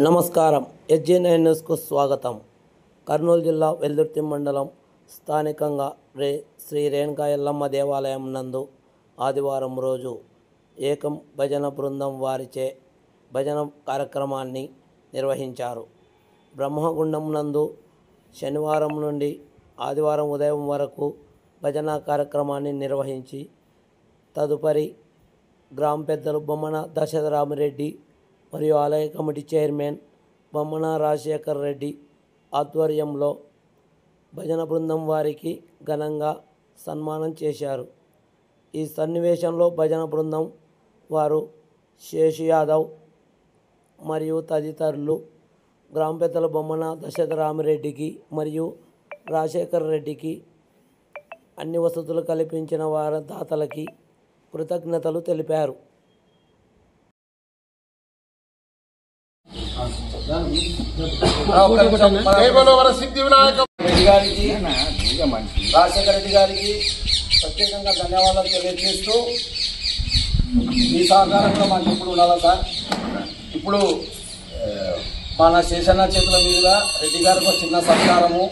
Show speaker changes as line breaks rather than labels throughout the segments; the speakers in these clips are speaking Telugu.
నమస్కారం. SG9 న్యూస్కు స్వాగతం. కర్నూలు జిల్లా వెల్దుర్తి మండలం స్థానికంగా శ్రీ రేణుకా ఎల్లమ్మ దేవాలయం నందు ఆదివారం రోజు ఏకం భజన బృందం వారిచే భజన కార్యక్రమాన్ని నిర్వహించారు. బ్రహ్మగుండం నందు శనివారం నుండి ఆదివారం ఉదయం వరకు భజన కార్యక్రమాన్ని నిర్వహించి తదుపరి గ్రామ పెద్దలు బొమ్మన దశరథరామిరెడ్డి మరియు ఆలయ కమిటీ చైర్మన్ బొమ్మన రాజశేఖర్ రెడ్డి ఆధ్వర్యంలో భజన బృందం వారికి ఘనంగా సన్మానం చేశారు. ఈ సన్నివేశంలో భజన బృందం వారు శేషు యాదవ్ మరియు తదితరులు గ్రామ పెద్దల బొమ్మన దశరథరామిరెడ్డికి మరియు రాజశేఖర్ రెడ్డికి అన్ని వసతులు కల్పించిన వారి దాతలకి కృతజ్ఞతలు తెలిపారు.
రాజశేఖర రెడ్డి గారికి ప్రత్యేకంగా ధన్యవాదాలు తెలియజేస్తూ మీ సహకారంలో మాకు ఎప్పుడు ఉండాలా సార్. ఇప్పుడు మన శేషన్న చేతుల మీద రెడ్డి గారికి ఒక చిన్న సత్కారము.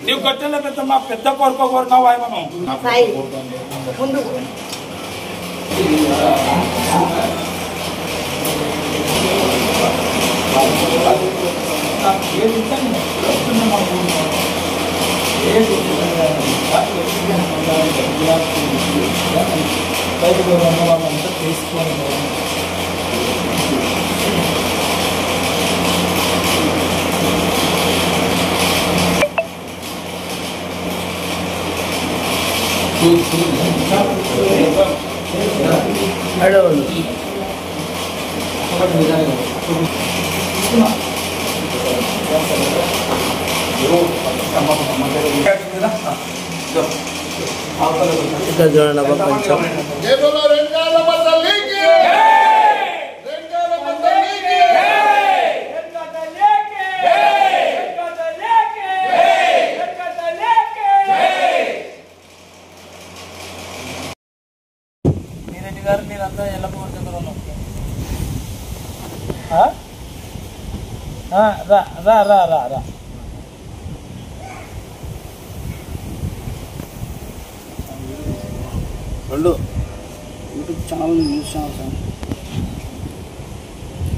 నీవు గొట్టెల పెద్ద మా పెద్ద కోరుకోరున్నావు మనం
ఇక్కడ చూడండి అబ్బా కొంచెం
మీరెడ్డి గారు మీరంతా ఎల్లమ్మ దగ్గర ఉన్నాం. రా రా రా రా రా యూట్యూబ్ ఛానల్ న్యూస్ ఛానల్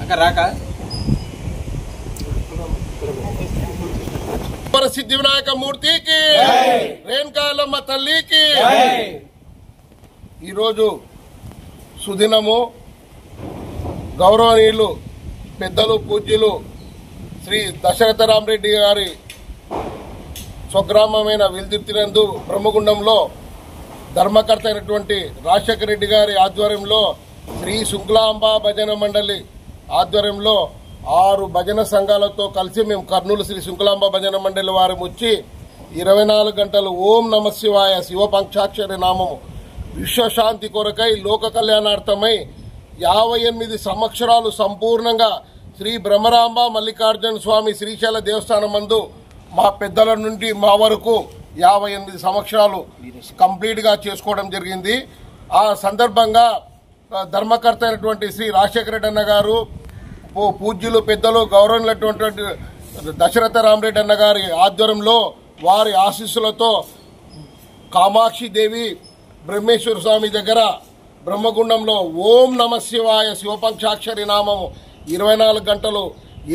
అక్కడ రాక
సిద్ధి వినాయక మూర్తికి రేణుకాయలమ్మ తల్లికి ఈరోజు సుదినము గౌరవనీయులు పెద్దలు పూజ్యులు శ్రీ దశరథ రామరెడ్డి గారి స్వగ్రామమైన వెల్దుర్తినందు బ్రహ్మగుండంలో ధర్మకర్త అయినటువంటి రాజశేఖర రెడ్డి గారి ఆధ్వర్యంలో శ్రీ శుక్లాంబ భజన మండలి ఆధ్వర్యంలో 6 భజన సంఘాలతో కలిసి మేము కర్నూలు శ్రీ శుక్లాంబ భజన మండలి వారి వచ్చి 24 గంటలు ఓం నమ శివాయ శివ పంచాక్షరి నామము విశ్వశాంతి కొరకై లోక కళ్యాణార్థమై 58 సంవత్సరాలు సంపూర్ణంగా శ్రీ బ్రహ్మరాంబ మల్లికార్జున స్వామి శ్రీశైల దేవస్థానం మందు మా పెద్దల నుండి మా వరకు 58 సంవత్సరాలు కంప్లీట్ గా చేసుకోవడం జరిగింది. ఆ సందర్భంగా ధర్మకర్త అయినటువంటి శ్రీ రాజశేఖర రెడ్డి అన్న గారు పూజ్యులు పెద్దలు గౌరవమైనటువంటి దశరథ రామరెడ్డి అన్న గారి ఆధ్వర్యంలో వారి ఆశీస్సులతో కామాక్షి దేవి బ్రహ్మేశ్వర స్వామి దగ్గర బ్రహ్మగుండంలో ఓం నమ శివాయ శివపంచాక్షరి నామము 24 గంటలు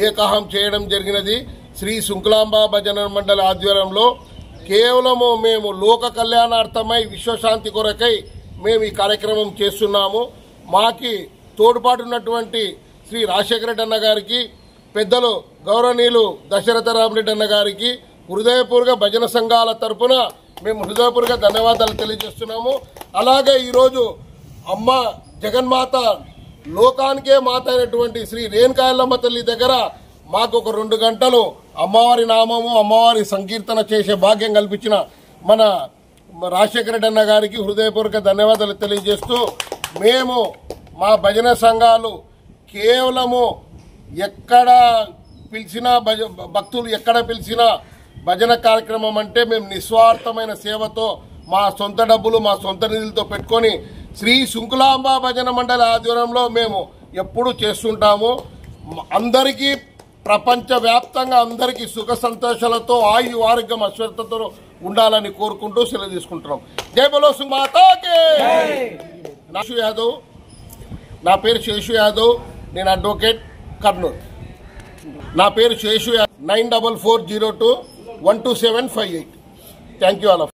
ఏకాహం చేయడం జరిగినది. శ్రీ శుక్లాంబ భజన మండలి ఆధ్వర్యంలో కేవలము మేము లోక కళ్యాణార్థమై విశ్వశాంతి కొరకై మేము ఈ కార్యక్రమం చేస్తున్నాము. మాకి తోడ్పాటున్నటువంటి శ్రీ రాజశేఖర రెడ్డి అన్న గారికి, పెద్దలు గౌరవనీయులు దశరథ రామరెడ్డి అన్న గారికి హృదయపూర్వక భజన సంఘాల తరపున మేము హృదయపూర్వక ధన్యవాదాలు తెలియజేస్తున్నాము. అలాగే ఈరోజు అమ్మ జగన్మాత లోకానికే మాత అయినటువంటి శ్రీ రేణుకాయలమ్మ తల్లి దగ్గర మాకు ఒక 2 గంటలు అమ్మవారి నామము అమ్మవారి సంకీర్తన చేసే భాగ్యం కల్పించిన మన రాజశేఖర రెడ్డి అన్న గారికి హృదయపూర్వక ధన్యవాదాలు తెలియజేస్తూ మేము మా భజన సంఘాలు కేవలము ఎక్కడ పిలిచినా భక్తులు ఎక్కడ పిలిచినా భజన కార్యక్రమం అంటే మేము నిస్వార్థమైన సేవతో మా సొంత డబ్బులు మా సొంత నిధులతో పెట్టుకొని శ్రీ శుక్లాంబ భజన మండలి ఆధ్వర్యంలో మేము ఎప్పుడూ చేస్తుంటాము. అందరికీ ప్రపంచవ్యాప్తంగా అందరికీ సుఖ సంతోషాలతో ఆయు ఆరోగ్యం అశ్వత్థతో ఉండాలని కోరుకుంటూ సెలవు తీసుకుంటున్నాం. జై బలో సుమాతాకే. యాదవ్, నా పేరు శేషు యాదవ్, నేను అడ్వకేట్ కర్నూలు. నా పేరు Seshu 9440212758. Thank you all of